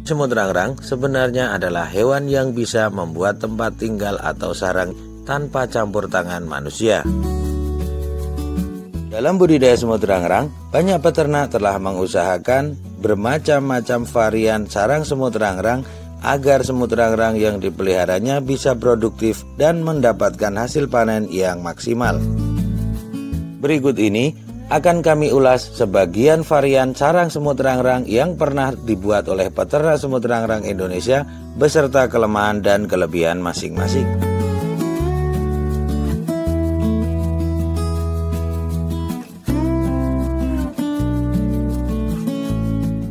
Semut rangrang sebenarnya adalah hewan yang bisa membuat tempat tinggal atau sarang tanpa campur tangan manusia. Dalam budidaya semut rangrang, banyak peternak telah mengusahakan bermacam-macam varian sarang semut rangrang agar semut rangrang yang dipeliharanya bisa produktif dan mendapatkan hasil panen yang maksimal. Berikut ini akan kami ulas sebagian varian sarang semut rangrang yang pernah dibuat oleh peternak semut rangrang Indonesia beserta kelemahan dan kelebihan masing-masing.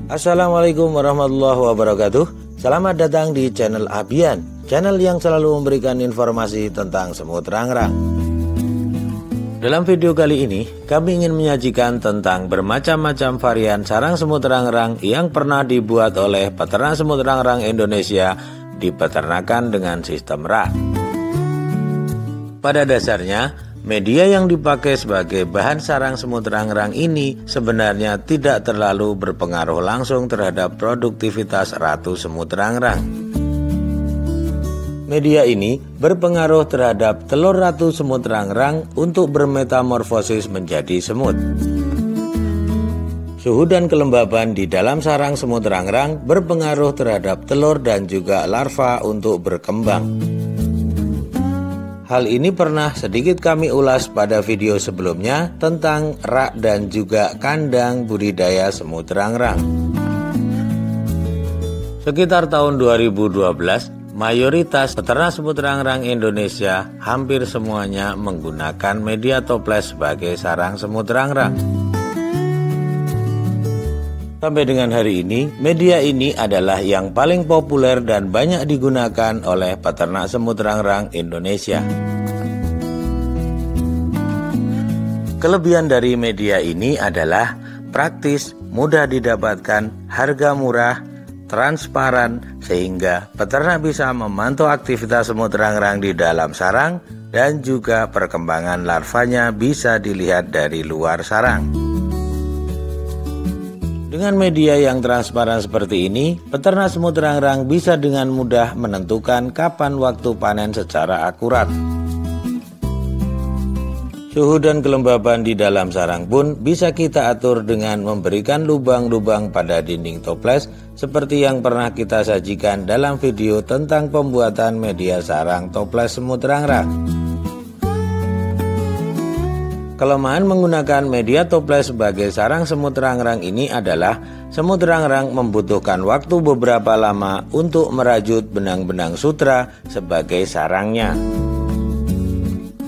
Assalamualaikum warahmatullahi wabarakatuh. Selamat datang di channel Abian, channel yang selalu memberikan informasi tentang semut rangrang. Dalam video kali ini, kami ingin menyajikan tentang bermacam-macam varian sarang semut rangrang yang pernah dibuat oleh peternak semut rangrang Indonesia di peternakan dengan sistem rak. Pada dasarnya, media yang dipakai sebagai bahan sarang semut rangrang ini sebenarnya tidak terlalu berpengaruh langsung terhadap produktivitas ratu semut rangrang. Media ini berpengaruh terhadap telur ratu semut rangrang untuk bermetamorfosis menjadi semut. Suhu dan kelembaban di dalam sarang semut rangrang berpengaruh terhadap telur dan juga larva untuk berkembang. Hal ini pernah sedikit kami ulas pada video sebelumnya tentang rak dan juga kandang budidaya semut rangrang. Sekitar tahun 2012, mayoritas peternak semut rangrang Indonesia hampir semuanya menggunakan media toples sebagai sarang semut rangrang. Sampai dengan hari ini, media ini adalah yang paling populer dan banyak digunakan oleh peternak semut rangrang Indonesia. Kelebihan dari media ini adalah praktis, mudah didapatkan, harga murah, transparan, sehingga peternak bisa memantau aktivitas semut rangrang di dalam sarang dan juga perkembangan larvanya bisa dilihat dari luar sarang. Dengan media yang transparan seperti ini, peternak semut rangrang bisa dengan mudah menentukan kapan waktu panen secara akurat. Suhu dan kelembaban di dalam sarang pun bisa kita atur dengan memberikan lubang-lubang pada dinding toples seperti yang pernah kita sajikan dalam video tentang pembuatan media sarang toples semut rangrang. Kelemahan menggunakan media toples sebagai sarang semut rangrang ini adalah semut rangrang membutuhkan waktu beberapa lama untuk merajut benang-benang sutra sebagai sarangnya.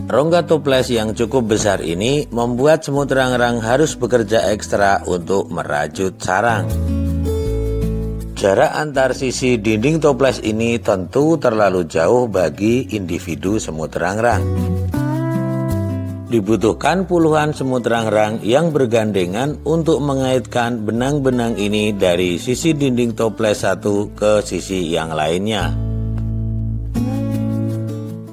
Rongga toples yang cukup besar ini membuat semut rangrang harus bekerja ekstra untuk merajut sarang. Jarak antar sisi dinding toples ini tentu terlalu jauh bagi individu semut rangrang. Dibutuhkan puluhan semut rangrang yang bergandengan untuk mengaitkan benang-benang ini dari sisi dinding toples satu ke sisi yang lainnya.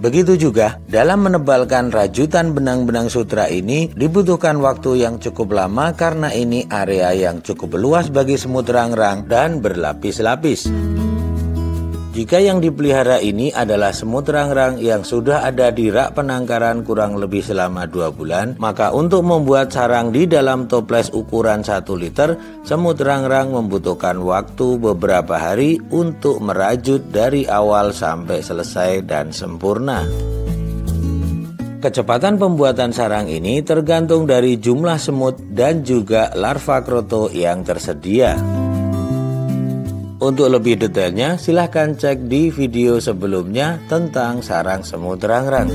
Begitu juga dalam menebalkan rajutan benang-benang sutra ini dibutuhkan waktu yang cukup lama karena ini area yang cukup luas bagi semut rangrang dan berlapis-lapis. Jika yang dipelihara ini adalah semut rangrang yang sudah ada di rak penangkaran kurang lebih selama 2 bulan, maka untuk membuat sarang di dalam toples ukuran 1 liter, semut rangrang membutuhkan waktu beberapa hari untuk merajut dari awal sampai selesai dan sempurna. Kecepatan pembuatan sarang ini tergantung dari jumlah semut dan juga larva kroto yang tersedia. Untuk lebih detailnya, silahkan cek di video sebelumnya tentang sarang semut rangrang.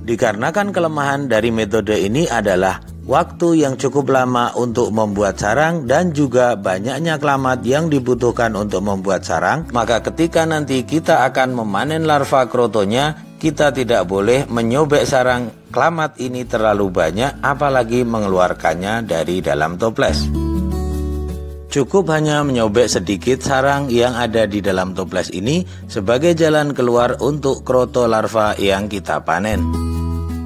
Dikarenakan kelemahan dari metode ini adalah waktu yang cukup lama untuk membuat sarang dan juga banyaknya kelamat yang dibutuhkan untuk membuat sarang, maka ketika nanti kita akan memanen larva krotonya, kita tidak boleh menyobek sarang kelamat ini terlalu banyak, apalagi mengeluarkannya dari dalam toples. Cukup hanya menyobek sedikit sarang yang ada di dalam toples ini sebagai jalan keluar untuk kroto larva yang kita panen.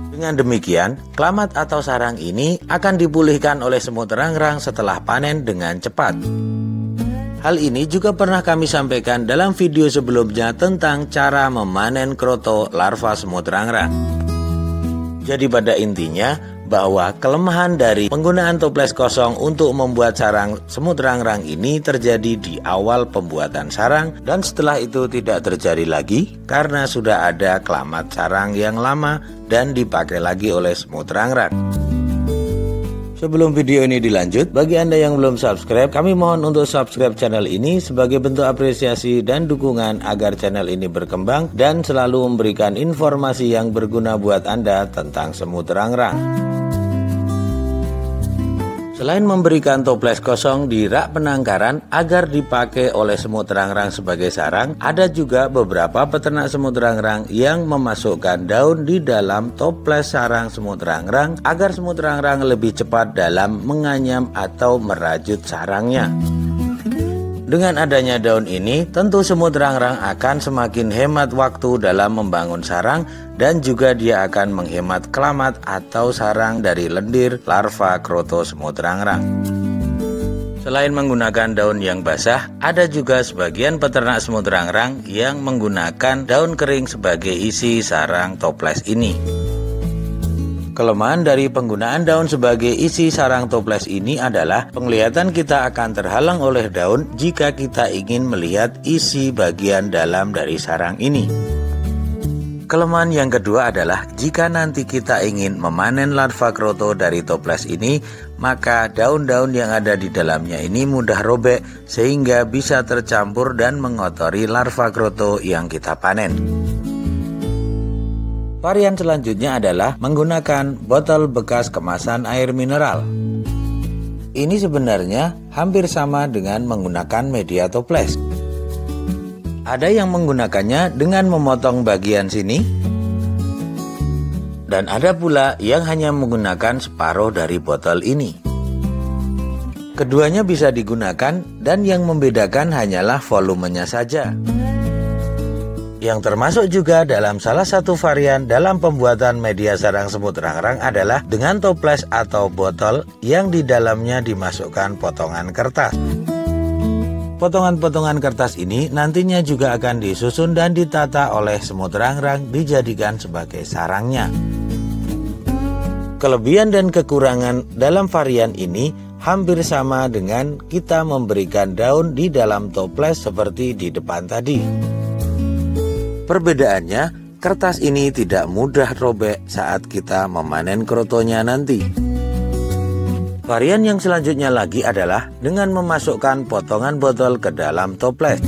Dengan demikian, kelamat atau sarang ini akan dipulihkan oleh semut rangrang setelah panen dengan cepat. Hal ini juga pernah kami sampaikan dalam video sebelumnya tentang cara memanen kroto larva semut rangrang. Jadi pada intinya bahwa kelemahan dari penggunaan toples kosong untuk membuat sarang semut rangrang ini terjadi di awal pembuatan sarang dan setelah itu tidak terjadi lagi karena sudah ada kelamat sarang yang lama dan dipakai lagi oleh semut rangrang. Sebelum video ini dilanjut, bagi Anda yang belum subscribe, kami mohon untuk subscribe channel ini sebagai bentuk apresiasi dan dukungan agar channel ini berkembang dan selalu memberikan informasi yang berguna buat Anda tentang semut rangrang. Selain memberikan toples kosong di rak penangkaran agar dipakai oleh semut rangrang sebagai sarang, ada juga beberapa peternak semut rangrang yang memasukkan daun di dalam toples sarang semut rangrang agar semut rangrang lebih cepat dalam menganyam atau merajut sarangnya. Dengan adanya daun ini, tentu semut rangrang akan semakin hemat waktu dalam membangun sarang dan juga dia akan menghemat kelamat atau sarang dari lendir larva kroto semut rangrang. Selain menggunakan daun yang basah, ada juga sebagian peternak semut rangrang yang menggunakan daun kering sebagai isi sarang toples ini. Kelemahan dari penggunaan daun sebagai isi sarang toples ini adalah penglihatan kita akan terhalang oleh daun jika kita ingin melihat isi bagian dalam dari sarang ini. Kelemahan yang kedua adalah jika nanti kita ingin memanen larva kroto dari toples ini, maka daun-daun yang ada di dalamnya ini mudah robek sehingga bisa tercampur dan mengotori larva kroto yang kita panen. Varian selanjutnya adalah menggunakan botol bekas kemasan air mineral. Ini sebenarnya hampir sama dengan menggunakan media toples. Ada yang menggunakannya dengan memotong bagian sini, dan ada pula yang hanya menggunakan separuh dari botol ini. Keduanya bisa digunakan dan yang membedakan hanyalah volumenya saja. Yang termasuk juga dalam salah satu varian dalam pembuatan media sarang semut rangrang adalah dengan toples atau botol yang di dalamnya dimasukkan potongan kertas. Potongan-potongan kertas ini nantinya juga akan disusun dan ditata oleh semut rangrang dijadikan sebagai sarangnya. Kelebihan dan kekurangan dalam varian ini hampir sama dengan kita memberikan daun di dalam toples seperti di depan tadi. Perbedaannya, kertas ini tidak mudah robek saat kita memanen krotonya nanti. Varian yang selanjutnya lagi adalah dengan memasukkan potongan botol ke dalam toples.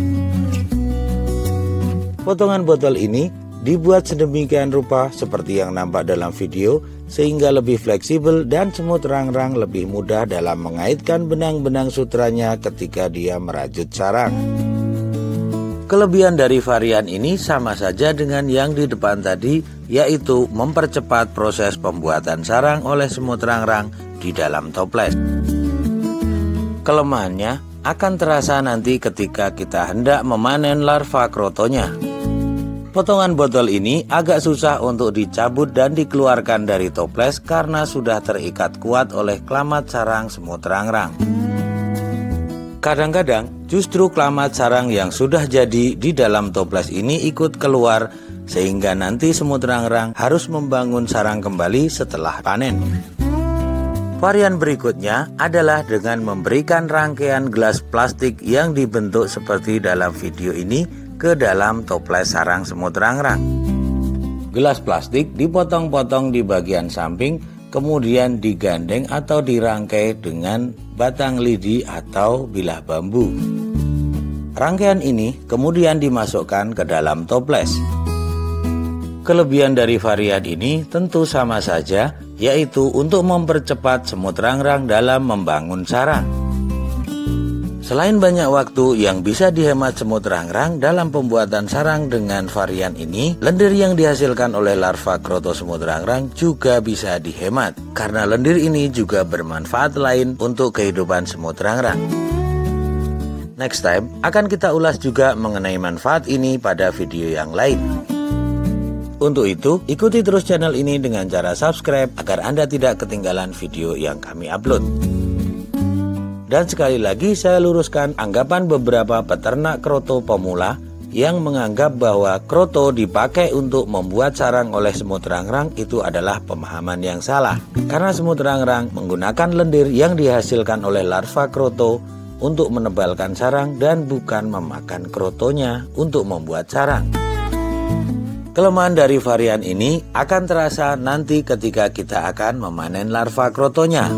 Potongan botol ini dibuat sedemikian rupa seperti yang nampak dalam video sehingga lebih fleksibel dan semut rangrang lebih mudah dalam mengaitkan benang-benang sutranya ketika dia merajut sarang. Kelebihan dari varian ini sama saja dengan yang di depan tadi, yaitu mempercepat proses pembuatan sarang oleh semut rangrang di dalam toples. Kelemahannya akan terasa nanti ketika kita hendak memanen larva krotonya. Potongan botol ini agak susah untuk dicabut dan dikeluarkan dari toples karena sudah terikat kuat oleh kelamat sarang semut rangrang. Kadang-kadang justru kelamat sarang yang sudah jadi di dalam toples ini ikut keluar sehingga nanti semut rangrang harus membangun sarang kembali setelah panen. Varian berikutnya adalah dengan memberikan rangkaian gelas plastik yang dibentuk seperti dalam video ini ke dalam toples sarang semut rangrang. Gelas plastik dipotong-potong di bagian samping, kemudian digandeng atau dirangkai dengan batang lidi atau bilah bambu. Rangkaian ini kemudian dimasukkan ke dalam toples. Kelebihan dari varian ini tentu sama saja, yaitu untuk mempercepat semut rangrang dalam membangun sarang. Selain banyak waktu yang bisa dihemat semut rangrang dalam pembuatan sarang dengan varian ini, lendir yang dihasilkan oleh larva kroto semut rangrang juga bisa dihemat, karena lendir ini juga bermanfaat lain untuk kehidupan semut rangrang. Next time akan kita ulas juga mengenai manfaat ini pada video yang lain. Untuk itu, ikuti terus channel ini dengan cara subscribe agar Anda tidak ketinggalan video yang kami upload. Dan sekali lagi saya luruskan anggapan beberapa peternak kroto pemula yang menganggap bahwa kroto dipakai untuk membuat sarang oleh semut rangrang. Itu adalah pemahaman yang salah. Karena semut rangrang menggunakan lendir yang dihasilkan oleh larva kroto untuk menebalkan sarang dan bukan memakan krotonya untuk membuat sarang. Kelemahan dari varian ini akan terasa nanti ketika kita akan memanen larva krotonya.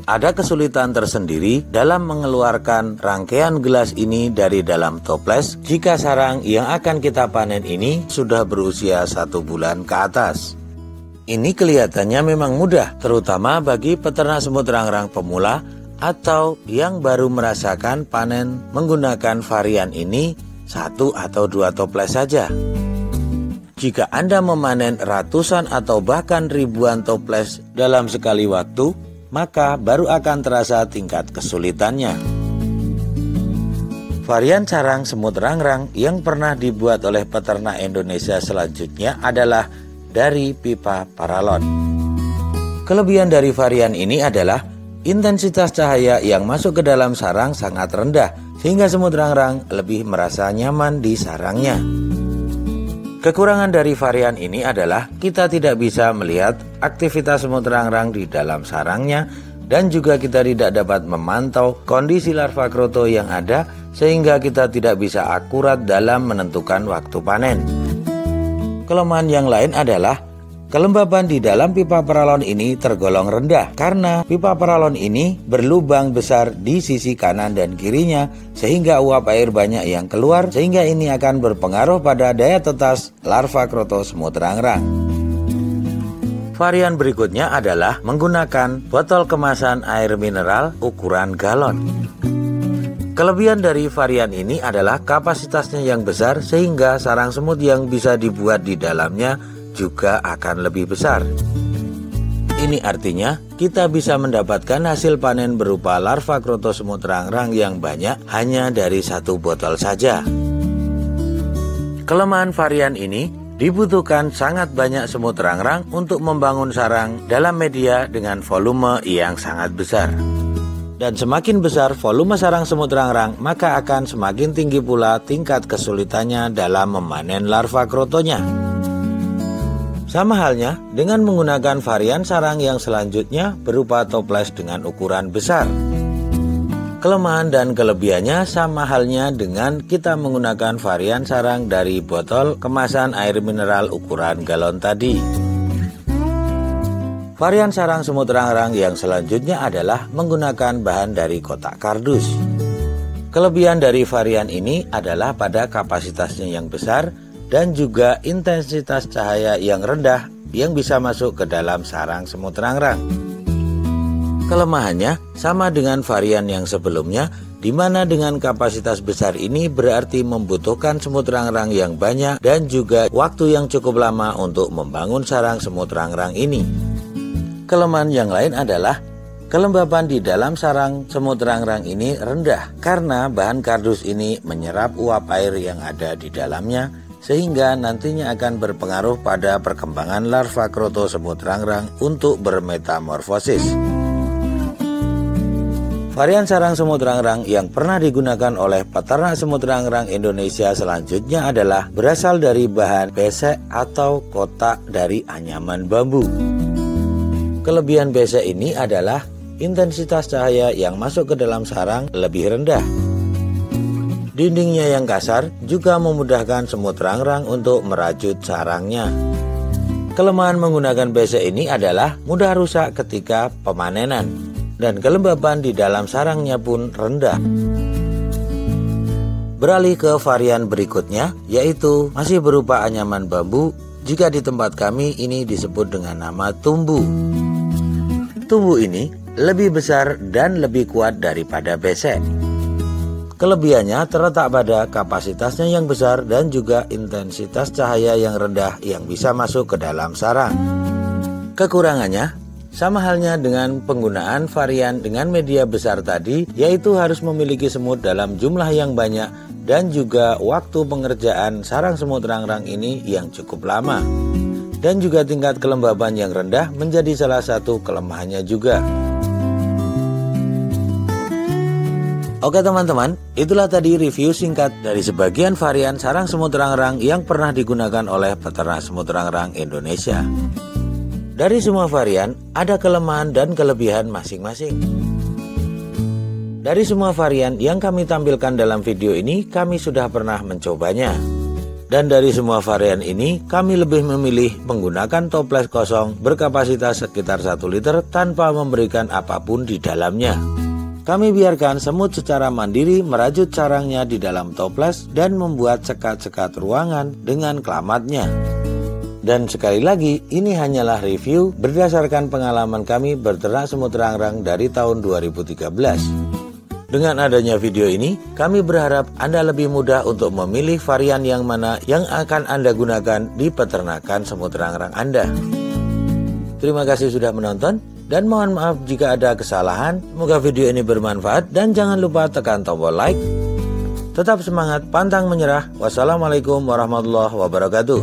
Ada kesulitan tersendiri dalam mengeluarkan rangkaian gelas ini dari dalam toples jika sarang yang akan kita panen ini sudah berusia 1 bulan ke atas. Ini kelihatannya memang mudah, terutama bagi peternak semut rangrang pemula atau yang baru merasakan panen menggunakan varian ini 1 atau 2 toples saja. Jika Anda memanen ratusan atau bahkan ribuan toples dalam sekali waktu, maka baru akan terasa tingkat kesulitannya. Varian sarang semut rangrang yang pernah dibuat oleh peternak Indonesia selanjutnya adalah dari pipa paralon. Kelebihan dari varian ini adalah intensitas cahaya yang masuk ke dalam sarang sangat rendah, sehingga semut rangrang lebih merasa nyaman di sarangnya. Kekurangan dari varian ini adalah kita tidak bisa melihat aktivitas semut rangrang di dalam sarangnya dan juga kita tidak dapat memantau kondisi larva kroto yang ada sehingga kita tidak bisa akurat dalam menentukan waktu panen. Kelemahan yang lain adalah kelembaban di dalam pipa paralon ini tergolong rendah karena pipa paralon ini berlubang besar di sisi kanan dan kirinya sehingga uap air banyak yang keluar sehingga ini akan berpengaruh pada daya tetas larva kroto semut rangrang. Varian berikutnya adalah menggunakan botol kemasan air mineral ukuran galon. Kelebihan dari varian ini adalah kapasitasnya yang besar sehingga sarang semut yang bisa dibuat di dalamnya juga akan lebih besar. Ini artinya kita bisa mendapatkan hasil panen berupa larva kroto semut rangrang yang banyak hanya dari 1 botol saja. Kelemahan varian ini dibutuhkan sangat banyak semut rangrang untuk membangun sarang dalam media dengan volume yang sangat besar. Dan semakin besar volume sarang semut rangrang, maka akan semakin tinggi pula tingkat kesulitannya dalam memanen larva krotonya. Sama halnya dengan menggunakan varian sarang yang selanjutnya berupa toples dengan ukuran besar. Kelemahan dan kelebihannya sama halnya dengan kita menggunakan varian sarang dari botol kemasan air mineral ukuran galon tadi. Varian sarang semut rangrang yang selanjutnya adalah menggunakan bahan dari kotak kardus. Kelebihan dari varian ini adalah pada kapasitasnya yang besar dan juga intensitas cahaya yang rendah yang bisa masuk ke dalam sarang semut rangrang. Kelemahannya sama dengan varian yang sebelumnya, di mana dengan kapasitas besar ini berarti membutuhkan semut rangrang yang banyak dan juga waktu yang cukup lama untuk membangun sarang semut rangrang ini. Kelemahan yang lain adalah kelembaban di dalam sarang semut rangrang ini rendah karena bahan kardus ini menyerap uap air yang ada di dalamnya sehingga nantinya akan berpengaruh pada perkembangan larva kroto semut rangrang untuk bermetamorfosis. Varian sarang semut rangrang yang pernah digunakan oleh peternak semut rangrang Indonesia selanjutnya adalah berasal dari bahan besek atau kotak dari anyaman bambu. Kelebihan besek ini adalah intensitas cahaya yang masuk ke dalam sarang lebih rendah. Dindingnya yang kasar juga memudahkan semut rangrang untuk merajut sarangnya. Kelemahan menggunakan besek ini adalah mudah rusak ketika pemanenan dan kelembaban di dalam sarangnya pun rendah. Beralih ke varian berikutnya, yaitu masih berupa anyaman bambu. Jika di tempat kami ini disebut dengan nama tumbu. Tumbu ini lebih besar dan lebih kuat daripada besek. Kelebihannya terletak pada kapasitasnya yang besar dan juga intensitas cahaya yang rendah yang bisa masuk ke dalam sarang. Kekurangannya sama halnya dengan penggunaan varian dengan media besar tadi, yaitu harus memiliki semut dalam jumlah yang banyak dan juga waktu pengerjaan sarang semut rangrang ini yang cukup lama. Dan juga tingkat kelembaban yang rendah menjadi salah satu kelemahannya juga. Oke teman-teman, itulah tadi review singkat dari sebagian varian sarang semut rangrang yang pernah digunakan oleh peternak semut rangrang Indonesia. Dari semua varian, ada kelemahan dan kelebihan masing-masing. Dari semua varian yang kami tampilkan dalam video ini, kami sudah pernah mencobanya. Dan dari semua varian ini, kami lebih memilih menggunakan toples kosong berkapasitas sekitar 1 liter tanpa memberikan apapun di dalamnya. Kami biarkan semut secara mandiri merajut sarangnya di dalam toples dan membuat sekat-sekat ruangan dengan kelamatnya. Dan sekali lagi, ini hanyalah review berdasarkan pengalaman kami berternak semut rangrang dari tahun 2013. Dengan adanya video ini, kami berharap Anda lebih mudah untuk memilih varian yang mana yang akan Anda gunakan di peternakan semut rangrang Anda. Terima kasih sudah menonton. Dan mohon maaf jika ada kesalahan. Semoga video ini bermanfaat dan jangan lupa tekan tombol like. Tetap semangat, pantang menyerah. Wassalamualaikum warahmatullahi wabarakatuh.